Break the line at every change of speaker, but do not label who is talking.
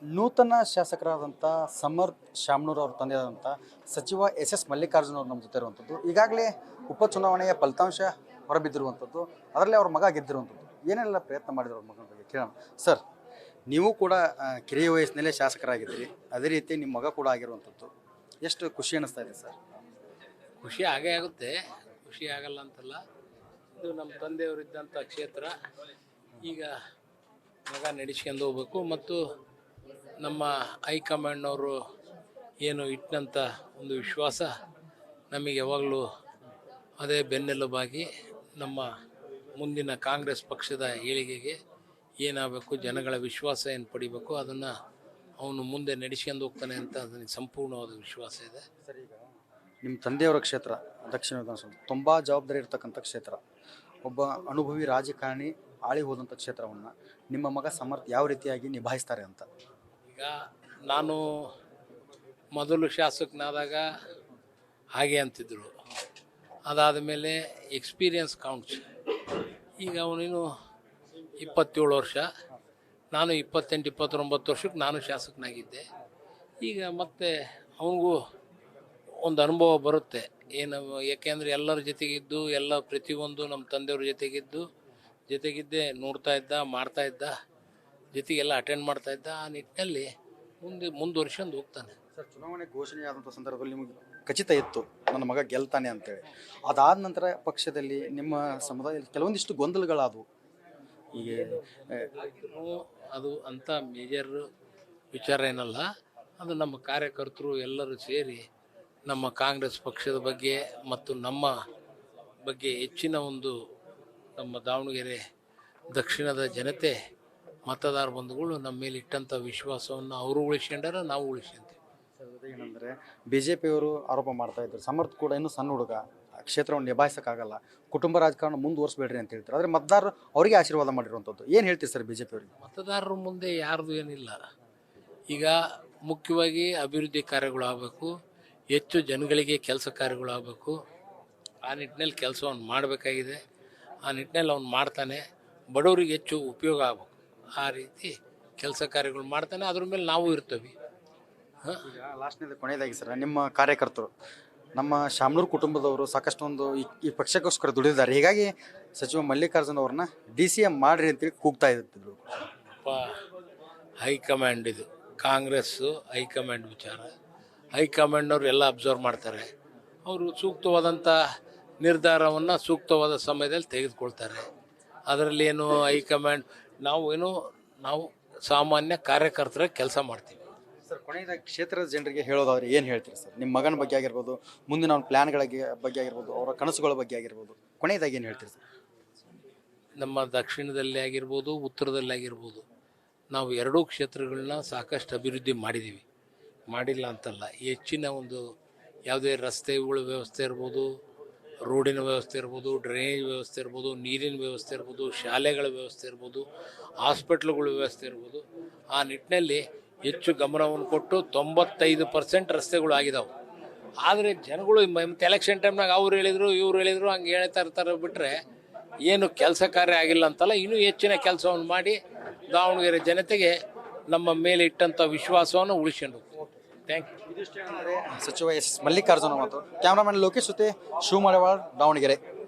ನೂತನ ಶಾಸಕರಾದಂಥ ಸಮರ್ಥ್ ಶಾಮನೂರ್ ಅವ್ರ ತಂದೆಯಾದಂಥ ಸಚಿವ ಎಸ್ ಮಲ್ಲಿಕಾರ್ಜುನ್ ಅವರು ನಮ್ಮ ಜೊತೆ ಇರುವಂಥದ್ದು. ಈಗಾಗಲೇ ಉಪಚುನಾವಣೆಯ ಫಲಿತಾಂಶ ಹೊರಬಿದ್ದಿರುವಂಥದ್ದು, ಅದರಲ್ಲಿ ಅವ್ರ ಮಗ ಗೆದ್ದಿರುವಂಥದ್ದು. ಏನೆಲ್ಲ ಪ್ರಯತ್ನ ಮಾಡಿದ್ರು ಅವ್ರ ಮಗನ ಬಗ್ಗೆ ಕೇಳೋಣ. ಸರ್, ನೀವು ಕೂಡ ಕಿರಿಯ ವಯಸ್ಸಿನಲ್ಲೇ ಶಾಸಕರಾಗಿದ್ದೀರಿ, ಅದೇ ರೀತಿ ನಿಮ್ಮ ಮಗ ಕೂಡ ಆಗಿರುವಂಥದ್ದು. ಎಷ್ಟು ಖುಷಿ ಅನ್ನಿಸ್ತಾ ಇದೆ ಸರ್?
ಖುಷಿ ಆಗೇ ಆಗುತ್ತೆ, ಖುಷಿ ಆಗಲ್ಲ ಅಂತಲ್ಲ. ಇದು ನಮ್ಮ ತಂದೆಯವರಿದ್ದಂಥ ಕ್ಷೇತ್ರ, ಈಗ ಮಗ ನಡೆಸ್ಕೊಂಡು ಹೋಗ್ಬೇಕು. ಮತ್ತು ನಮ್ಮ ಹೈಕಮಾಂಡ್ನವರು ಏನು ಇಟ್ಟಂಥ ಒಂದು ವಿಶ್ವಾಸ ನಮಗೆ ಯಾವಾಗಲೂ ಅದೇ ಬೆನ್ನೆಲುಬಾಗಿ ನಮ್ಮ ಮುಂದಿನ ಕಾಂಗ್ರೆಸ್ ಪಕ್ಷದ ಏಳಿಗೆಗೆ ಏನಾಗಬೇಕು, ಜನಗಳ ವಿಶ್ವಾಸ ಏನು ಪಡಿಬೇಕು, ಅದನ್ನು ಅವನು ಮುಂದೆ ನಡೆಸ್ಕೊಂಡು ಹೋಗ್ತಾನೆ ಅಂತ ಅದಕ್ಕೆ ಸಂಪೂರ್ಣವಾದ ವಿಶ್ವಾಸ ಇದೆ.
ಸರ್, ಈಗ ನಿಮ್ಮ ತಂದೆಯವರ ಕ್ಷೇತ್ರ ದಕ್ಷಿಣ ವಿಧಾನಸಭೆ ತುಂಬ ಜವಾಬ್ದಾರಿ ಇರ್ತಕ್ಕಂಥ ಕ್ಷೇತ್ರ, ಒಬ್ಬ ಅನುಭವಿ ರಾಜಕಾರಣಿ ಆಳಿ ಹೋದಂಥ ಕ್ಷೇತ್ರವನ್ನು ನಿಮ್ಮ ಮಗ ಸಮರ್ಥ್ ಯಾವ ರೀತಿಯಾಗಿ ನಿಭಾಯಿಸ್ತಾರೆ ಅಂತ?
ಈಗ ನಾನು ಮೊದಲು ಶಾಸಕನಾದಾಗ ಹಾಗೆ ಅಂತಿದ್ದರು, ಅದಾದ ಮೇಲೆ ಎಕ್ಸ್ಪೀರಿಯನ್ಸ್ ಕೌಂಟ್ಸ್. ಈಗ ಅವನೇನು 27 ವರ್ಷ, ನಾನು 28-29 ವರ್ಷಕ್ಕೆ ನಾನು ಶಾಸಕನಾಗಿದ್ದೆ. ಈಗ ಮತ್ತೆ ಅವನಿಗೂ ಒಂದು ಅನುಭವ ಬರುತ್ತೆ ಏನು, ಯಾಕೆಂದರೆ ಎಲ್ಲರ ಜೊತೆಗಿದ್ದು, ಎಲ್ಲ ಪ್ರತಿಯೊಂದು ನಮ್ಮ ತಂದೆಯವ್ರ ಜೊತೆಗಿದ್ದೇ ನೋಡ್ತಾ ಇದ್ದ, ಮಾಡ್ತಾ ಇದ್ದ, ಜೊತೆಗೆಲ್ಲ ಅಟೆಂಡ್ ಮಾಡ್ತಾ ಇದ್ದ. ಆ ನಿಟ್ಟಿನಲ್ಲಿ ಮುಂದುವರ್ಸ್ಕೊಂಡು ಹೋಗ್ತಾನೆ.
ಸರ್, ಚುನಾವಣೆ ಘೋಷಣೆ ಆದಂಥ ಸಂದರ್ಭದಲ್ಲಿ ನಿಮಗೆ ಖಚಿತ ಇತ್ತು ನನ್ನ ಮಗ ಗೆಲ್ತಾನೆ ಅಂತೇಳಿ. ಅದಾದ ನಂತರ ಪಕ್ಷದಲ್ಲಿ ನಿಮ್ಮ ಸಮುದಾಯದಲ್ಲಿ ಕೆಲವೊಂದಿಷ್ಟು ಗೊಂದಲಗಳಾದವು. ಈಗ
ಅದು ಅಂಥ ಮೇಜರ್ ವಿಚಾರ ಏನಲ್ಲ. ಅದು ನಮ್ಮ ಕಾರ್ಯಕರ್ತರು ಎಲ್ಲರೂ ಸೇರಿ ನಮ್ಮ ಕಾಂಗ್ರೆಸ್ ಪಕ್ಷದ ಬಗ್ಗೆ ಮತ್ತು ನಮ್ಮ ಬಗ್ಗೆ ಹೆಚ್ಚಿನ ಒಂದು ನಮ್ಮ ದಾವಣಗೆರೆ ದಕ್ಷಿಣದ ಜನತೆ ಮತದಾರ ಬಂಧುಗಳು ನಮ್ಮ ಮೇಲೆ ಇಟ್ಟಂಥ ವಿಶ್ವಾಸವನ್ನು ಅವರು ಉಳಿಸ್ಕೊಂಡಾರ, ನಾವು ಉಳಿಸ್ಕೊಂತೀವಿ.
ಏನಂದರೆ BJPಯವರು ಆರೋಪ ಮಾಡ್ತಾ ಇದ್ರು, ಸಮರ್ಥ್ ಕೂಡ ಇನ್ನೂ ಸಣ್ಣ ಹುಡುಗ, ಕ್ಷೇತ್ರವನ್ನು ನಿಭಾಯಿಸೋಕ್ಕಾಗಲ್ಲ, ಕುಟುಂಬ ರಾಜಕಾರಣ ಮುಂದುವರಿಸಬೇಡ್ರಿ ಅಂತ ಹೇಳ್ತಾರೆ. ಆದರೆ ಮತದಾರರು ಅವರಿಗೆ ಆಶೀರ್ವಾದ ಮಾಡಿರುವಂಥದ್ದು. ಏನು ಹೇಳ್ತೀರಿ ಸರ್ BJPಯವರಿಗೆ?
ಮತದಾರರ ಮುಂದೆ ಯಾರ್ದು ಏನಿಲ್ಲ. ಈಗ ಮುಖ್ಯವಾಗಿ ಅಭಿವೃದ್ಧಿ ಕಾರ್ಯಗಳು ಆಗಬೇಕು, ಹೆಚ್ಚು ಜನಗಳಿಗೆ ಕೆಲಸ ಕಾರ್ಯಗಳು ಆಗಬೇಕು. ಆ ನಿಟ್ಟಿನಲ್ಲಿ ಕೆಲಸವನ್ನು ಮಾಡಬೇಕಾಗಿದೆ. ಆ ನಿಟ್ಟಿನಲ್ಲಿ ಅವ್ನು ಮಾಡ್ತಾನೆ, ಬಡವರಿಗೆ ಹೆಚ್ಚು ಉಪಯೋಗ ಆಗಬೇಕು, ಆ ರೀತಿ ಕೆಲಸ ಕಾರ್ಯಗಳು ಮಾಡ್ತಾನೆ. ಅದ್ರ ಮೇಲೆ ನಾವು ಇರ್ತೀವಿ.
ಈಗ ಲಾಸ್ಟ್ನೇದು ಕೊನೆಯದಾಗಿ ಸರ್, ನಿಮ್ಮ ಕಾರ್ಯಕರ್ತರು ನಮ್ಮ ಶಾಮನೂರು ಕುಟುಂಬದವರು ಸಾಕಷ್ಟು ಒಂದು ಈ ಪಕ್ಷಕ್ಕೋಸ್ಕರ ದುಡಿದಿದ್ದಾರೆ. ಹೀಗಾಗಿ ಸಚಿವ ಮಲ್ಲಿಕಾರ್ಜುನ್ ಅವ್ರನ್ನ DCM ಮಾಡ್ರಿ ಅಂತೇಳಿ ಕೂಗ್ತಾ ಇರ್ತಿದ್ರು.
ಹೈಕಮಾಂಡ್ ಇದು ಕಾಂಗ್ರೆಸ್ಸು ಹೈಕಮಾಂಡ್ ವಿಚಾರ. ಹೈಕಮಾಂಡ್ನವ್ರು ಎಲ್ಲ ಅಬ್ಸರ್ವ್ ಮಾಡ್ತಾರೆ. ಅವರು ಸೂಕ್ತವಾದಂಥ ನಿರ್ಧಾರವನ್ನು ಸೂಕ್ತವಾದ ಸಮಯದಲ್ಲಿ ತೆಗೆದುಕೊಳ್ತಾರೆ. ಅದರಲ್ಲಿ ಏನು ಹೈಕಮಾಂಡ್, ನಾವು ಸಾಮಾನ್ಯ ಕಾರ್ಯಕರ್ತರ ಕೆಲಸ ಮಾಡ್ತೀವಿ.
ಸರ್, ಕೊನೆಯದಾಗಿ ಕ್ಷೇತ್ರದ ಜನರಿಗೆ ಹೇಳೋದಾದ್ರೆ ಏನು ಹೇಳ್ತೀರಿ ಸರ್? ನಿಮ್ಮ ಮಗನ ಬಗ್ಗೆ ಆಗಿರ್ಬೋದು, ಮುಂದಿನ ಅವ್ನ ಪ್ಲ್ಯಾನ್ಗಳ ಬಗ್ಗೆ ಆಗಿರ್ಬೋದು, ಅವರ ಕನಸುಗಳ ಬಗ್ಗೆ ಆಗಿರ್ಬೋದು, ಕೊನೆಯದಾಗಿ ಏನು ಹೇಳ್ತೀರಿ ಸರ್?
ನಮ್ಮ ದಕ್ಷಿಣದಲ್ಲಿ ಆಗಿರ್ಬೋದು, ಉತ್ತರದಲ್ಲಿ ಆಗಿರ್ಬೋದು, ನಾವು ಎರಡೂ ಕ್ಷೇತ್ರಗಳನ್ನ ಸಾಕಷ್ಟು ಅಭಿವೃದ್ಧಿ ಮಾಡಿಲ್ಲ ಅಂತಲ್ಲ. ಹೆಚ್ಚಿನ ಒಂದು ಯಾವುದೇ ರಸ್ತೆಗಳ ವ್ಯವಸ್ಥೆ ಇರ್ಬೋದು, ರೋಡಿನ ವ್ಯವಸ್ಥೆ ಇರ್ಬೋದು, ಡ್ರೈನೇಜ್ ವ್ಯವಸ್ಥೆ ಇರ್ಬೋದು, ನೀರಿನ ವ್ಯವಸ್ಥೆ ಇರ್ಬೋದು, ಶಾಲೆಗಳ ವ್ಯವಸ್ಥೆ ಇರ್ಬೋದು, ಹಾಸ್ಪಿಟ್ಲುಗಳ ವ್ಯವಸ್ಥೆ ಇರ್ಬೋದು, ಆ ನಿಟ್ಟಿನಲ್ಲಿ ಹೆಚ್ಚು ಗಮನವನ್ನು ಕೊಟ್ಟು 95% ರಸ್ತೆಗಳು ಆಗಿದಾವೆ. ಆದರೆ ಜನಗಳು ಮತ್ತು ಎಲೆಕ್ಷನ್ ಟೈಮ್ನಾಗ ಅವ್ರು ಹೇಳಿದರು ಇವ್ರು ಹೇಳಿದರು ಹಂಗೆ ಹೇಳ್ತಾ ಇರ್ತಾರೆ ಬಿಟ್ಟರೆ ಏನು ಕೆಲಸ ಕಾರ್ಯ ಆಗಿಲ್ಲ ಅಂತಲ್ಲ. ಇನ್ನೂ ಹೆಚ್ಚಿನ ಕೆಲಸವನ್ನು ಮಾಡಿ ದಾವಣಗೆರೆ ಜನತೆಗೆ ನಮ್ಮ ಮೇಲೆ ಇಟ್ಟಂಥ ವಿಶ್ವಾಸವನ್ನು ಉಳಿಸ್ಕೊಂಡು ಥ್ಯಾಂಕ್ ಯು.
ಇದಿಷ್ಟೇ ಅಂದರೆ ಸಚಿವ ಎಸ್ ಮಲ್ಲಿಕಾರ್ಜುನ ಮತ್ತು ಕ್ಯಾಮ್ರಾಮನ್ ಲೋಕೇಶ್ ಜೊತೆ ಶಿವಮಳೆವಾಳ್, ದಾವಣಗೆರೆ.